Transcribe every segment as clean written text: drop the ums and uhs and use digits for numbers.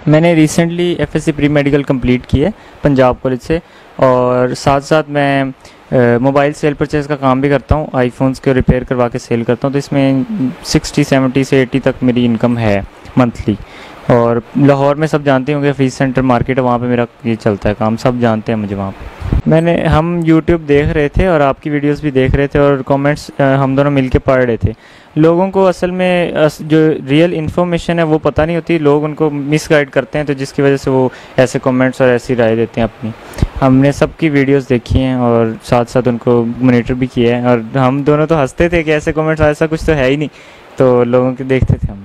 मैंने recently FSc pre medical complete की है पंजाब कॉलेज से, और साथ साथ मैं मोबाइल सेल परचेज़ का काम भी करता हूँ। आईफोन्स के रिपेयर करवा के सेल करता हूँ, तो इसमें 60-70 से 80 तक मेरी इनकम है मंथली। और लाहौर में सब जानते होंगे, फीस सेंटर मार्केट है, वहाँ पे मेरा ये चलता है काम, सब जानते हैं मुझे वहाँ पे। हम यूट्यूब देख रहे थे और आपकी वीडियोस भी देख रहे थे, और कमेंट्स हम दोनों मिलके पढ़ रहे थे। लोगों को असल में जो रियल इन्फॉर्मेशन है वो पता नहीं होती, लोग उनको मिसगाइड करते हैं, तो जिसकी वजह से वो ऐसे कमेंट्स और ऐसी राय देते हैं अपनी। हमने सबकी वीडियोस देखी हैं और साथ साथ उनको मॉनिटर भी किया है, और हम दोनों तो हंसते थे कि ऐसे कमेंट्स, ऐसा कुछ तो है ही नहीं, तो लोगों के देखते थे हम।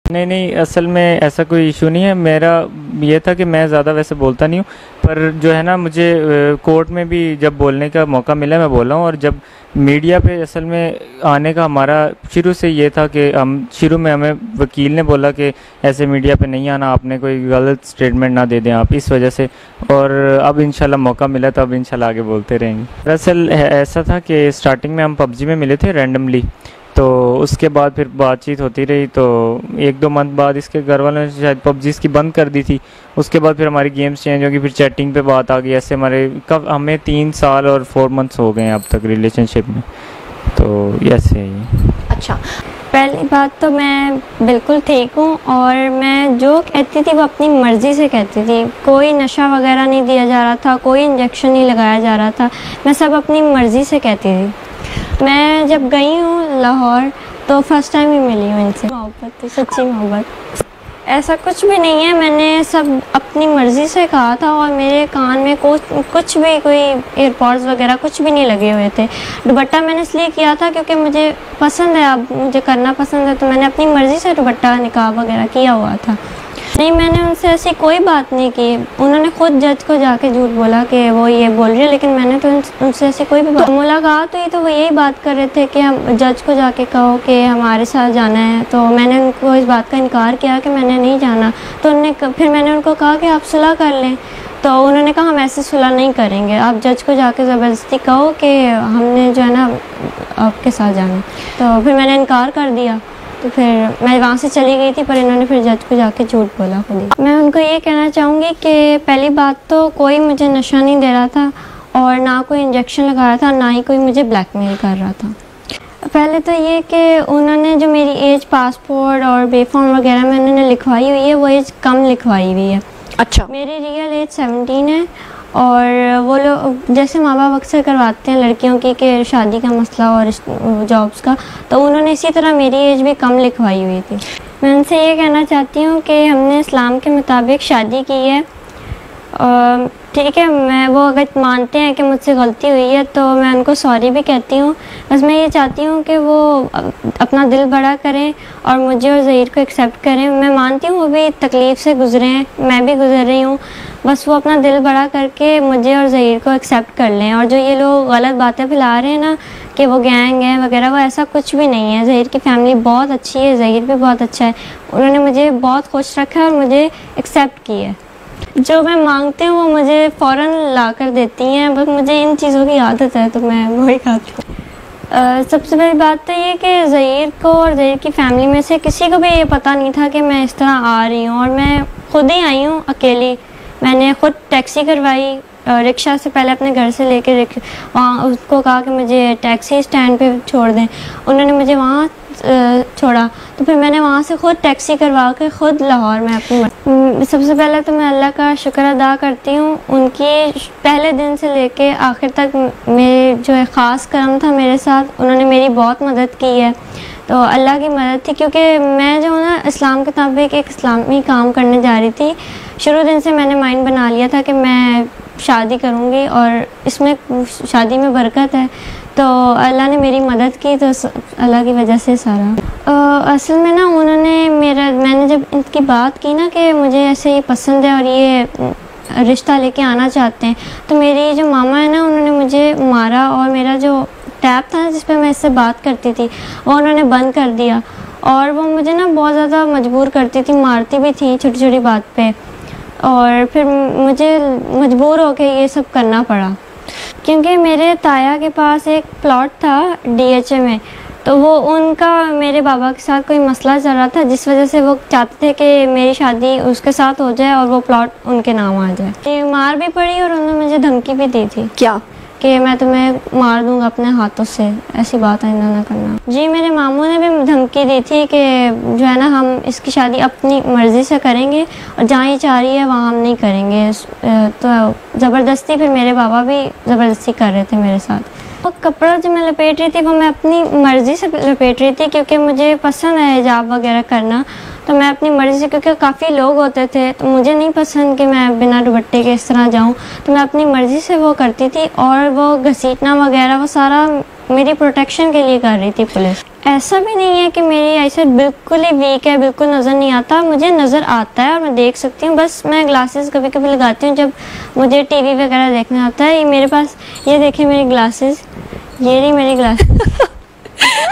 नहीं, असल में ऐसा कोई इशू नहीं है। मेरा ये था कि मैं ज़्यादा वैसे बोलता नहीं हूँ, पर जो है ना, मुझे कोर्ट में भी जब बोलने का मौका मिला मैं बोला हूँ। और जब मीडिया पे असल में आने का हमारा शुरू से ये था कि शुरू में हमें वकील ने बोला कि ऐसे मीडिया पे नहीं आना, आपने कोई गलत स्टेटमेंट ना दे दें आप, इस वजह से। और अब इंशाल्लाह मौका मिला तो अब इंशाल्लाह आगे बोलते रहेंगे। दरअसल ऐसा था कि स्टार्टिंग में हम पबजी में मिले थे रैंडमली, तो उसके बाद फिर बातचीत होती रही, तो 1-2 मंथ बाद इसके घर वालों ने शायद पबजी इसकी बंद कर दी थी। उसके बाद फिर हमारी गेम्स चेंज होगी, फिर चैटिंग पे बात आ गई। ऐसे हमें 3 साल और 4 मंथ्स हो गए हैं अब तक रिलेशनशिप में, तो ऐसे ही। अच्छा, पहली बात तो मैं बिल्कुल ठीक हूँ, और मैं जो कहती थी वो अपनी मर्ज़ी से कहती थी। कोई नशा वगैरह नहीं दिया जा रहा था, कोई इंजेक्शन नहीं लगाया जा रहा था, मैं सब अपनी मर्ज़ी से कहती थी। मैं जब गई हूँ लाहौर तो फर्स्ट टाइम ही मिली हूँ इनसे, मोहब्बत थी, सच्ची मोहब्बत। ऐसा कुछ भी नहीं है, मैंने सब अपनी मर्ज़ी से कहा था, और मेरे कान में कुछ भी, कोई एयरपॉड्स वगैरह कुछ भी नहीं लगे हुए थे। दुपट्टा मैंने इसलिए किया था क्योंकि मुझे पसंद है, अब मुझे करना पसंद है, तो मैंने अपनी मर्ज़ी से दुपट्टा निकाब वगैरह किया हुआ था। नहीं, मैंने उनसे ऐसी कोई बात नहीं की। उन्होंने खुद जज को जाके झूठ बोला कि वो ये बोल रही है, लेकिन मैंने तो उनसे ऐसी कोई भी बात मुलाकात हुई तो वो यही बात कर रहे थे कि हम जज को जाके कहो कि हमारे साथ जाना है। तो मैंने उनको इस बात का इनकार किया कि मैंने नहीं जाना। तो फिर मैंने उनको कहा कि आप सुलह कर लें, तो उन्होंने कहा हम ऐसे सुलह नहीं करेंगे, आप जज को जाके ज़बरदस्ती कहो कि हमने जो है ना आपके साथ जाना। तो फिर मैंने इनकार कर दिया, तो फिर मैं वहाँ से चली गई थी, पर इन्होंने फिर जज को जाके झूठ बोला खुद ही। मैं उनको ये कहना चाहूँगी कि पहली बात तो कोई मुझे नशा नहीं दे रहा था, और ना कोई इंजेक्शन लगाया था, ना ही कोई मुझे ब्लैकमेल कर रहा था। पहले तो ये कि उन्होंने जो मेरी एज पासपोर्ट और बेफॉर्म वगैरह में उन्होंने लिखवाई हुई है, वो एज कम लिखवाई हुई है। अच्छा, मेरी रियल एज 17 है, और वो लोग जैसे माँ बाप अक्सर करवाते हैं लड़कियों की कि शादी का मसला और जॉब्स का, तो उन्होंने इसी तरह मेरी एज भी कम लिखवाई हुई थी। मैं उनसे ये कहना चाहती हूँ कि हमने इस्लाम के मुताबिक शादी की है, ठीक है। मैं वो अगर मानते हैं कि मुझसे गलती हुई है तो मैं उनको सॉरी भी कहती हूँ। बस मैं ये चाहती हूँ कि वो अपना दिल बड़ा करें और मुझे और ज़हीर को एक्सेप्ट करें। मैं मानती हूँ वो भी तकलीफ़ से गुज़रे हैं, मैं भी गुज़र रही हूँ। बस वो अपना दिल बड़ा करके मुझे और ज़हीर को एक्सेप्ट कर लें। और जो ये लोग गलत बातें फैला रहे हैं ना कि वो गैंग है वगैरह, वो ऐसा कुछ भी नहीं है। ज़हीर की फैमिली बहुत अच्छी है, ज़हीर भी बहुत अच्छा है, उन्होंने मुझे बहुत खुश रखा है और मुझे एक्सेप्ट किया है। जो मैं मांगती हूँ वो मुझे फ़ौरन ला कर देती हैं, बस मुझे इन चीज़ों की आदत है तो मैं वही खाती हूँ। सबसे बड़ी बात तो ये कि ज़हीर को और ज़हीर की फ़ैमिली में से किसी को भी ये पता नहीं था कि मैं इस तरह आ रही हूँ, और मैं खुद ही आई हूँ अकेली। मैंने खुद टैक्सी करवाई, रिक्शा से पहले अपने घर से लेके वहाँ उसको कहा कि मुझे टैक्सी स्टैंड पे छोड़ दें, उन्होंने मुझे वहाँ छोड़ा, तो फिर मैंने वहाँ से खुद टैक्सी करवा के खुद लाहौर में अपनी सबसे पहले तो मैं अल्लाह का शुक्र अदा करती हूँ। उनकी पहले दिन से लेके आखिर तक मेरे जो है ख़ास करम था मेरे साथ, उन्होंने मेरी बहुत मदद की है। तो अल्लाह की मदद थी, क्योंकि मैं जो ना इस्लाम के मुताबिक एक इस्लामी काम करने जा रही थी। शुरू दिन से मैंने माइंड बना लिया था कि मैं शादी करूँगी और इसमें शादी में बरकत है, तो अल्लाह ने मेरी मदद की, तो अल्लाह की वजह से सारा। असल में ना मैंने जब इनकी बात की ना कि मुझे ऐसे ये पसंद है और ये रिश्ता लेके आना चाहते हैं, तो मेरी जो मामा है ना उन्होंने मुझे मारा, और मेरा जो टैब था ना जिस पे मैं इससे बात करती थी वो उन्होंने बंद कर दिया, और वो मुझे ना बहुत ज़्यादा मजबूर करती थी, मारती भी थी छोटी छोटी बात पे, और फिर मुझे मजबूर होकर ये सब करना पड़ा। क्योंकि मेरे ताया के पास एक प्लॉट था DHA में, तो वो उनका मेरे बाबा के साथ कोई मसला चल रहा था, जिस वजह से वो चाहते थे कि मेरी शादी उसके साथ हो जाए और वो प्लॉट उनके नाम आ जाए। मार भी पड़ी और उन्होंने मुझे धमकी भी दी थी क्या कि मैं तुम्हें मार दूंगा अपने हाथों से, ऐसी बात आइंदा ना करना। जी मेरे मामू ने भी धमकी दी थी कि जो है ना हम इसकी शादी अपनी मर्ज़ी से करेंगे और जहाँ ये चाह रही है वहाँ हम नहीं करेंगे। तो ज़बरदस्ती फिर मेरे बाबा भी ज़बरदस्ती कर रहे थे मेरे साथ। वो कपड़ा जो मैं लपेट रही थी वो मैं अपनी मर्ज़ी से लपेट रही थी, क्योंकि मुझे पसंद है हिजाब वगैरह करना, तो मैं अपनी मर्ज़ी से, क्योंकि काफ़ी लोग होते थे तो मुझे नहीं पसंद कि मैं बिना दुपट्टे के इस तरह जाऊं, तो मैं अपनी मर्ज़ी से वो करती थी। और वो घसीटना वगैरह वो सारा मेरी प्रोटेक्शन के लिए कर रही थी पुलिस। ऐसा भी नहीं है कि मेरी आईसाइट बिल्कुल ही वीक है, बिल्कुल नज़र नहीं आता, मुझे नज़र आता है और मैं देख सकती हूँ। बस मैं ग्लासेस कभी कभी लगाती हूँ जब मुझे टीवी वगैरह देखना आता है। ये मेरे पास, ये देखिए मेरी ग्लासेस, ये रही मेरी ग्लासेस।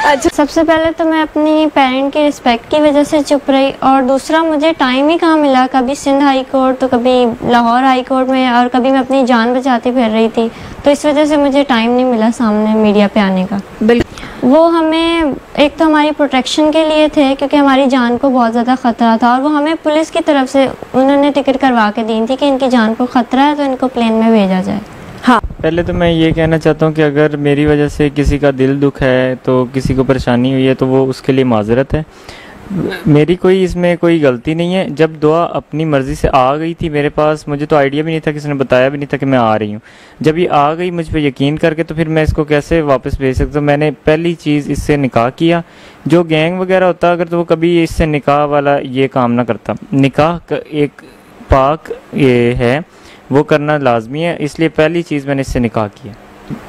अच्छा, सबसे पहले तो मैं अपनी पेरेंट की रिस्पेक्ट की वजह से चुप रही, और दूसरा मुझे टाइम ही कहाँ मिला, कभी सिंध हाई कोर्ट तो कभी लाहौर हाई कोर्ट में, और कभी मैं अपनी जान बचाती फिर रही थी, तो इस वजह से मुझे टाइम नहीं मिला सामने मीडिया पे आने का। बिल्कुल, वो हमें एक तो हमारी प्रोटेक्शन के लिए थे क्योंकि हमारी जान को बहुत ज़्यादा ख़तरा था, और वो हमें पुलिस की तरफ से उन्होंने टिकट करवा के दी थी कि इनकी जान को ख़तरा है तो इनको प्लेन में भेजा जाए। हाँ, पहले तो मैं ये कहना चाहता हूँ कि अगर मेरी वजह से किसी का दिल दुख है, तो किसी को परेशानी हुई है, तो वो उसके लिए माजरत है। मेरी कोई इसमें कोई गलती नहीं है। जब दुआ अपनी मर्ज़ी से आ गई थी मेरे पास, मुझे तो आइडिया भी नहीं था, किसी ने बताया भी नहीं था कि मैं आ रही हूँ। जब ये आ गई मुझ पर यकीन करके, तो फिर मैं इसको कैसे वापस भेज सकता हूँ। मैंने पहली चीज़ इससे निकाह किया। जो गैंग वगैरह होता अगर, तो वो कभी इससे निकाह वाला ये काम ना करता। निकाह एक पाक ये है, वो करना लाजमी है, इसलिए पहली चीज़ मैंने इससे निकाह किया।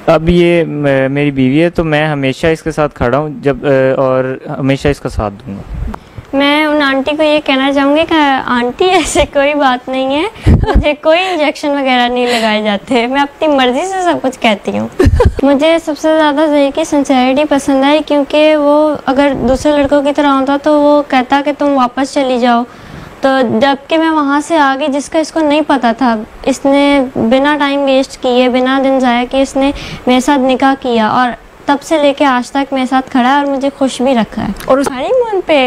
अब ये मेरी बीवी है, तो मैं हमेशा इसके साथ खड़ा हूँ जब और हमेशा इसका साथ दूंगा। मैं उन आंटी को ये कहना चाहूँगी कि आंटी ऐसे कोई बात नहीं है, मुझे कोई इंजेक्शन वगैरह नहीं लगाए जाते, मैं अपनी मर्ज़ी से सब कुछ कहती हूँ। मुझे सबसे ज़्यादा ज़ही की सिंसेरिटी पसंद आई, क्योंकि वो अगर दूसरे लड़कों की तरह होता तो वो कहता कि तुम वापस चली जाओ, तो जबकि मैं वहाँ से आ गई, जिसका इसको नहीं पता था, इसने बिना टाइम वेस्ट किए, बिना दिन ज़ाया किए इसने मेरे साथ निकाह किया, और तब से लेके आज तक मेरे साथ खड़ा है और मुझे खुश भी रखा है। और उस हनीमून पे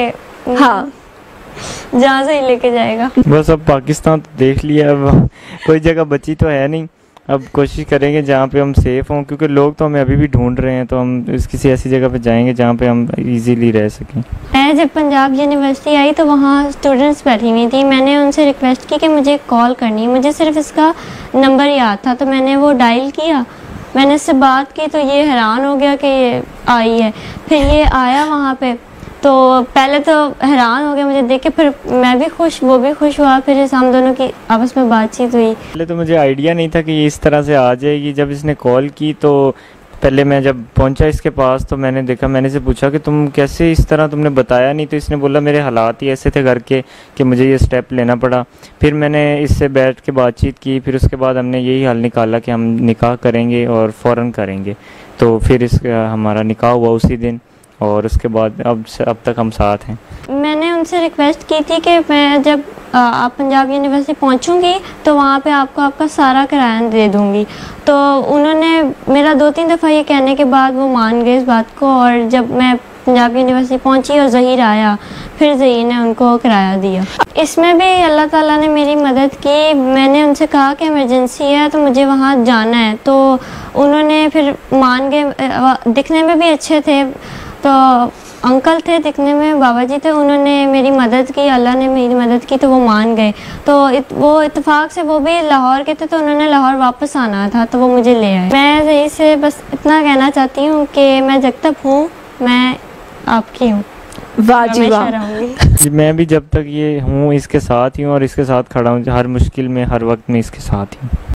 हाँ, जहाँ से ही लेके जाएगा। बस अब पाकिस्तान तो देख लिया, अब कोई जगह बची तो है नहीं। अब कोशिश करेंगे जहाँ पे हम सेफ़ हों, क्योंकि लोग तो हमें अभी भी ढूंढ रहे हैं, तो हम किसी ऐसी जगह पे जाएंगे जहाँ पे हम इजीली रह सकें। मैं जब पंजाब यूनिवर्सिटी आई तो वहाँ स्टूडेंट्स बैठी हुई थी, मैंने उनसे रिक्वेस्ट की कि मुझे कॉल करनी है, मुझे सिर्फ इसका नंबर याद था, तो मैंने वो डायल किया, मैंने इससे बात की, तो ये हैरान हो गया कि ये आई है। फिर ये आया वहाँ पे, तो पहले तो हैरान हो गया मुझे देख के, फिर मैं भी खुश, वो भी खुश हुआ, फिर हम दोनों की आपस में बातचीत हुई। पहले तो मुझे आइडिया नहीं था कि ये इस तरह से आ जाएगी। जब इसने कॉल की तो पहले मैं जब पहुंचा इसके पास, तो मैंने देखा, मैंने इसे पूछा कि तुम कैसे इस तरह, तुमने बताया नहीं। तो इसने बोला मेरे हालात ही ऐसे थे घर के कि मुझे ये स्टेप लेना पड़ा। फिर मैंने इससे बैठ के बातचीत की, फिर उसके बाद हमने यही हल निकाला कि हम निकाह करेंगे और फ़ौरन करेंगे। तो फिर इसका हमारा निकाह हुआ उसी दिन, और उसके बाद अब तक हम साथ हैं। मैंने उनसे रिक्वेस्ट की थी कि मैं जब आप पंजाब यूनिवर्सिटी पहुंचूंगी तो वहाँ पे आपको आपका सारा किराया दे दूंगी। तो उन्होंने मेरा 2-3 दफ़ा ये कहने के बाद वो मान गए इस बात को, और जब मैं पंजाब यूनिवर्सिटी पहुंची और ज़हीर आया, फिर ज़हीर ने उनको किराया दिया। इसमें भी अल्लाह ताला ने मेरी मदद की। मैंने उनसे कहा कि इमरजेंसी है तो मुझे वहाँ जाना है, तो उन्होंने फिर मान गए। दिखने में भी अच्छे थे, तो अंकल थे दिखने में, बाबा जी थे, उन्होंने मेरी मदद की, अल्लाह ने मेरी मदद की, तो वो मान गए। तो वो इत्तेफाक से वो भी लाहौर के थे, तो उन्होंने लाहौर वापस आना था, तो वो मुझे ले आए। मैं ज़ही से बस इतना कहना चाहती हूँ कि मैं जब तक हूँ मैं आपकी हूँ। वाह जी वाह। मैं भी जब तक ये हूँ इसके साथ ही हूँ और इसके साथ खड़ा हूँ, हर मुश्किल में हर वक्त में इसके साथ ही हूँ।